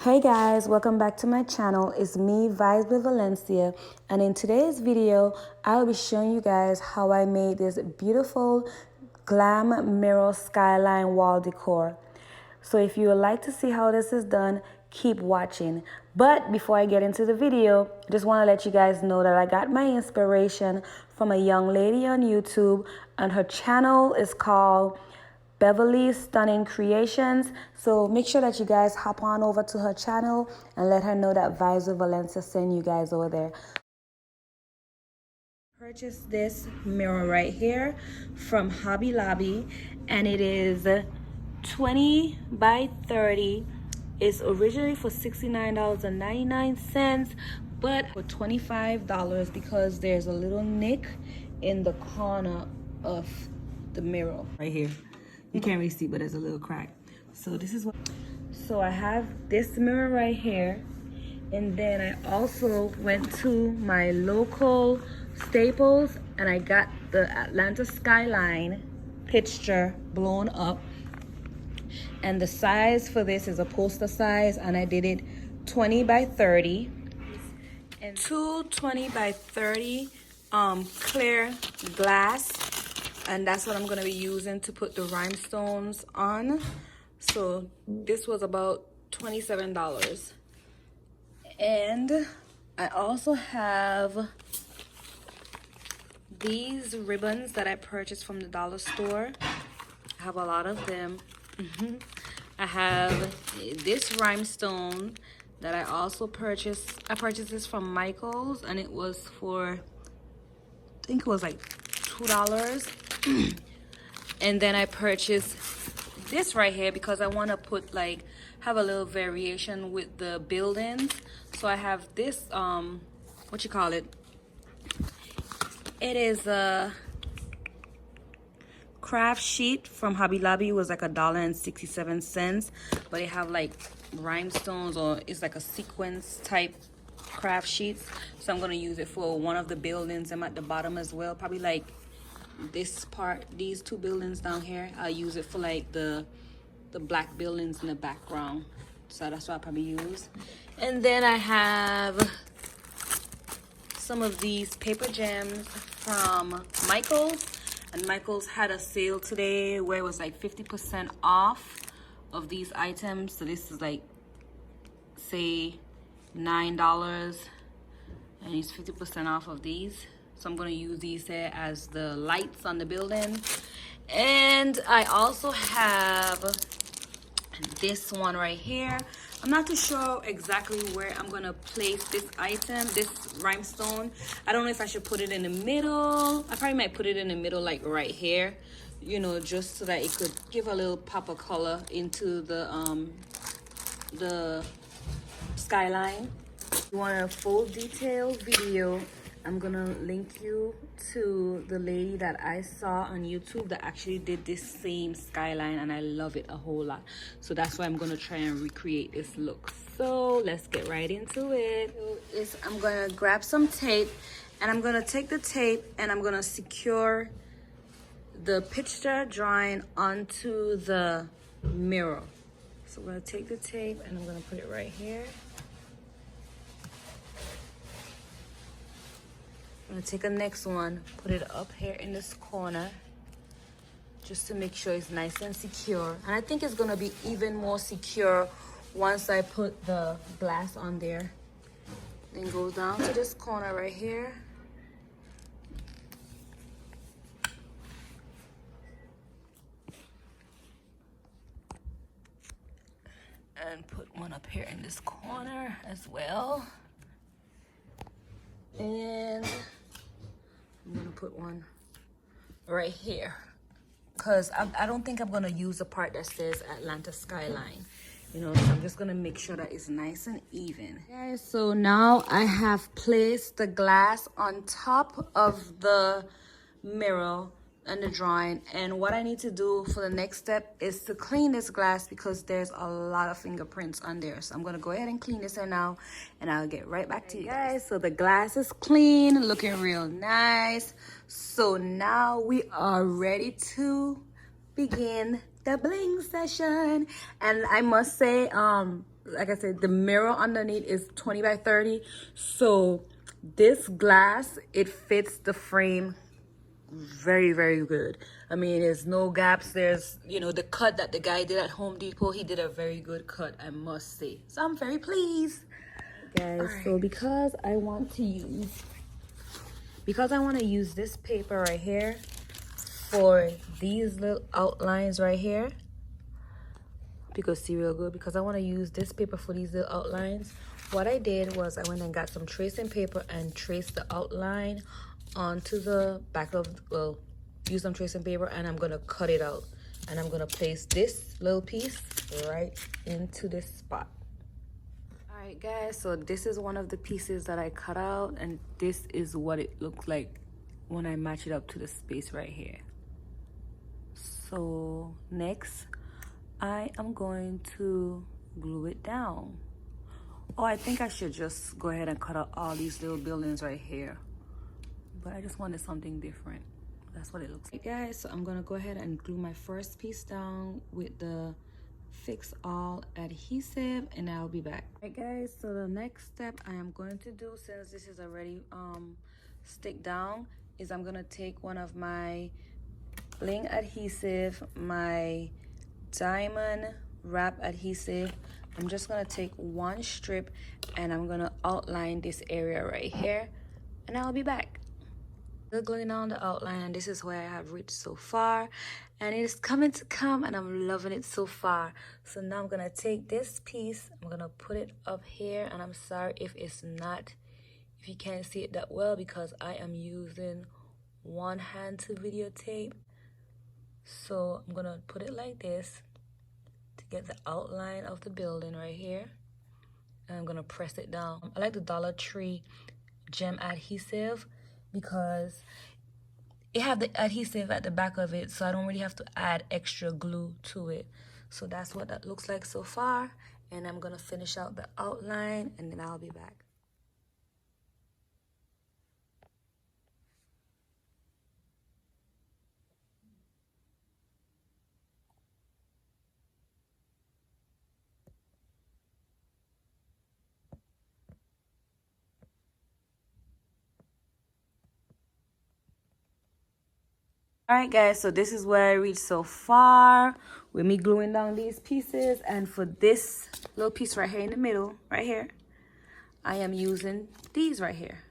Hey guys, welcome back to my channel. It's me, Vibes with Valencia, and in today's video I'll be showing you guys how I made this beautiful glam mirror skyline wall decor. So if you would like to see how this is done, keep watching. But before I get into the video, I just want to let you guys know that I got my inspiration from a young lady on YouTube, and her channel is called Beverly Stunning Creations. So make sure that you guys hop on over to her channel and let her know that Vibes with Valencia sent you guys over there. Purchased this mirror right here from Hobby Lobby, and it is 20 by 30. It's originally for $69.99, but for $25 because there's a little nick in the corner of the mirror right here. You can't really see, but there's a little crack. So this is what. So I have this mirror right here, and then I also went to my local Staples and I got the Atlanta Skyline picture blown up. And the size for this is a poster size, and I did it 20 by 30. And two 20 by 30 clear glass. And that's what I'm gonna be using to put the rhinestones on. So this was about $27. And I also have these ribbons that I purchased from the dollar store. I have a lot of them. I have this rhinestone that I also purchased. I purchased this from Michael's, and it was for, I think it was like $2. And then I purchased this right here because I want to put have a little variation with the buildings. So I have this what you call it, it is a craft sheet from Hobby Lobby. It was like $1.67, but it have like rhinestones, or it's like a sequence type craft sheets. So I'm going to use it for one of the buildings. I'm at the bottom as well, probably like this part, these two buildings down here. I'll use it for like the black buildings in the background. So that's what I'll probably use. And then I have some of these paper gems from Michael's. And Michael's had a sale today where it was like 50% off of these items. So this is like, say, $9. And it's 50% off of these. So I'm gonna use these here as the lights on the building. And I also have this one right here. I'm not too sure exactly where I'm gonna place this item, this rhinestone. I don't know if I should put it in the middle. I probably might put it in the middle, like right here, you know, just so that it could give a little pop of color into the skyline. If you want a full detailed video, I'm gonna link you to the lady that I saw on YouTube that actually did this same skyline, and I love it a whole lot. So that's why I'm gonna try and recreate this look. So let's get right into it. I'm gonna grab some tape, and I'm gonna take the tape and I'm gonna secure the picture drawing onto the mirror. So I'm gonna take the tape and I'm gonna put it right here. I'm gonna take a next one, put it up here in this corner, just to make sure it's nice and secure. And I think it's gonna be even more secure once I put the glass on there. Then go down to this corner right here. And put one up here in this corner as well. And I'm gonna put one right here, because I don't think I'm gonna use the part that says Atlanta Skyline, you know. So I'm just gonna make sure that it's nice and even. Okay, so now I have placed the glass on top of the mirror and the drawing, and what I need to do for the next step is to clean this glass because there's a lot of fingerprints on there. So I'm gonna go ahead and clean this here now, and I'll get right back to you guys. So the glass is clean, looking real nice. So now we are ready to begin the bling session. And I must say, like I said, the mirror underneath is 20 by 30. So this glass, it fits the frame very, very good. I mean, there's no gaps. There's, you know, the cut that the guy did at Home Depot, he did a very good cut, I must say. So I'm very pleased. Guys, so because I want to use this paper right here for these little outlines right here, because see real good, because I want to use this paper for these little outlines, what I did was I went and got some tracing paper and traced the outline onto the back of, well, use some tracing paper, and I'm gonna cut it out, and I'm gonna place this little piece right into this spot. All right guys, so this is one of the pieces that I cut out, and this is what it looks like when I match it up to the space right here. So next I am going to glue it down. Oh, I think I should just go ahead and cut out all these little buildings right here, but I just wanted something different. That's what it looks like, guys. So I'm gonna go ahead and glue my first piece down with the Fix All adhesive, and I'll be back. All right guys, so the next step I am going to do, since this is already stick down, is I'm gonna take one of my bling adhesive, my diamond wrap adhesive. I'm just gonna take one strip and I'm gonna outline this area right here, and I'll be back. Still gluing on the outline, and this is where I have reached so far, and it is coming to come, and I'm loving it so far. So now I'm gonna take this piece, I'm gonna put it up here, and I'm sorry if you can't see it that well, because I am using one hand to videotape. So I'm gonna put it like this to get the outline of the building right here, and I'm gonna press it down. I like the Dollar Tree gem adhesive because it have the adhesive at the back of it, so I don't really have to add extra glue to it. So that's what that looks like so far, and I'm gonna finish out the outline and then I'll be back. All right guys, so this is where I reached so far with me gluing down these pieces, and for this little piece right here in the middle right here, I am using these right here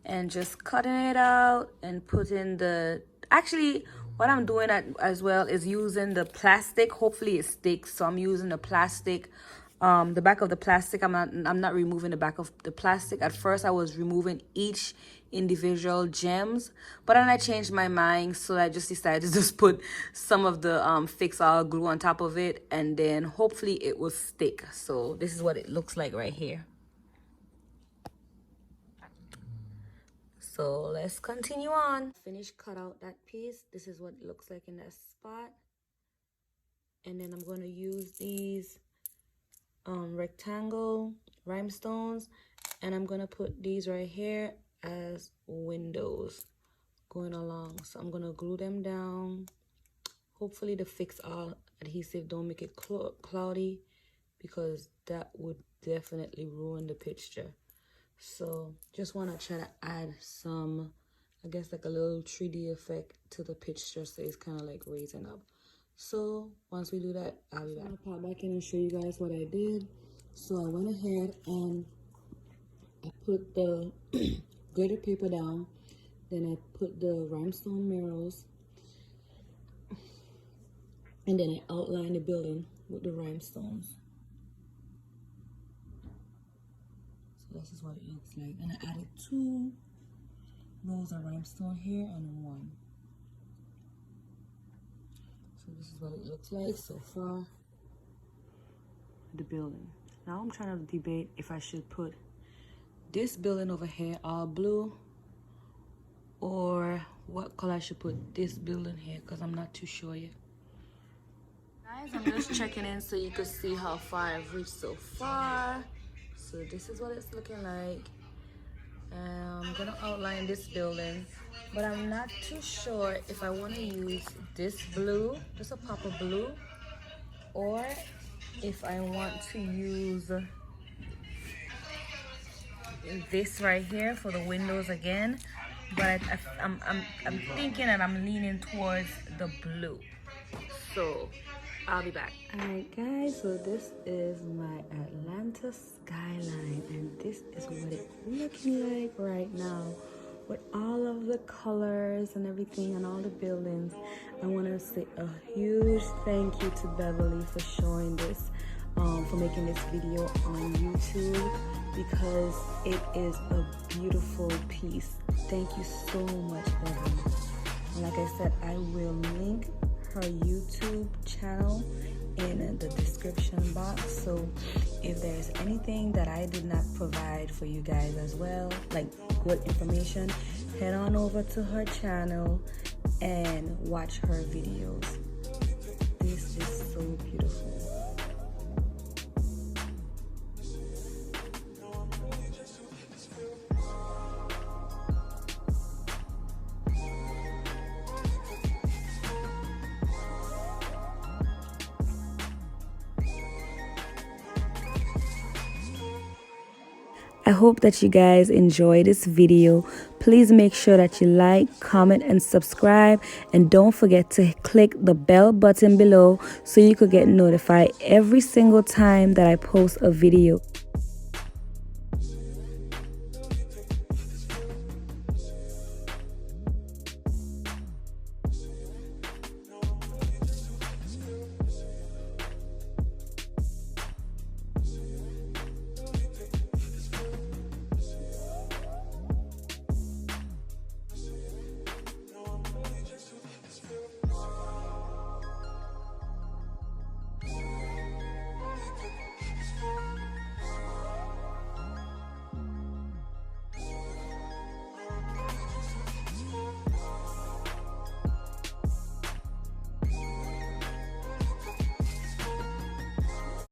and just cutting it out and putting the, actually what I'm doing as well is using the plastic. Hopefully it sticks, so I'm using the plastic, the back of the plastic. I'm not removing the back of the plastic. At first I was removing each individual gems, but then I changed my mind, so I just decided to just put some of the Fix All glue on top of it, and then hopefully it will stick. So this is what it looks like right here. So let's continue on. Finish cut out that piece. This is what it looks like in that spot, and then I'm going to use these rectangle rhinestones, and I'm going to put these right here as windows going along. So I'm going to glue them down. Hopefully the Fix All adhesive don't make it cloudy, because that would definitely ruin the picture. So just want to try to add some, I guess, like a little 3D effect to the picture, so it's kind of like raising up. So once we do that, I'll be back. I'm gonna pop back in and show you guys what I did. So I went ahead and I put the glitter paper down, then I put the rhinestone mirrors, and then I outlined the building with the rhinestones. So this is what it looks like, and I added 2 rows of rhinestone here and 1. So this is what it looks like so far, the building. Now I'm trying to debate if I should put this building over here all blue, or what color I should put this building here, because I'm not too sure yet. Guys, I'm just checking in so you can see how far I've reached so far. So this is what it's looking like. I'm gonna outline this building, but I'm not too sure if I want to use this blue, just a pop of blue, or if I want to use this right here for the windows again, but I'm thinking and I'm leaning towards the blue. So I'll be back. Alright guys, so this is my Atlanta skyline, and this is what it's looking like right now with all of the colors and everything and all the buildings. I want to say a huge thank you to Beverly for showing this, for making this video on YouTube, because it is a beautiful piece. Thank you so much, Beverly. And like I said, I will link her YouTube channel in the description box, so if there's anything that I did not provide for you guys as well, like good information, head on over to her channel and watch her videos. This is so beautiful. I hope that you guys enjoy this video. Please make sure that you like, comment, and subscribe. And don't forget to click the bell button below so you could get notified every single time that I post a video.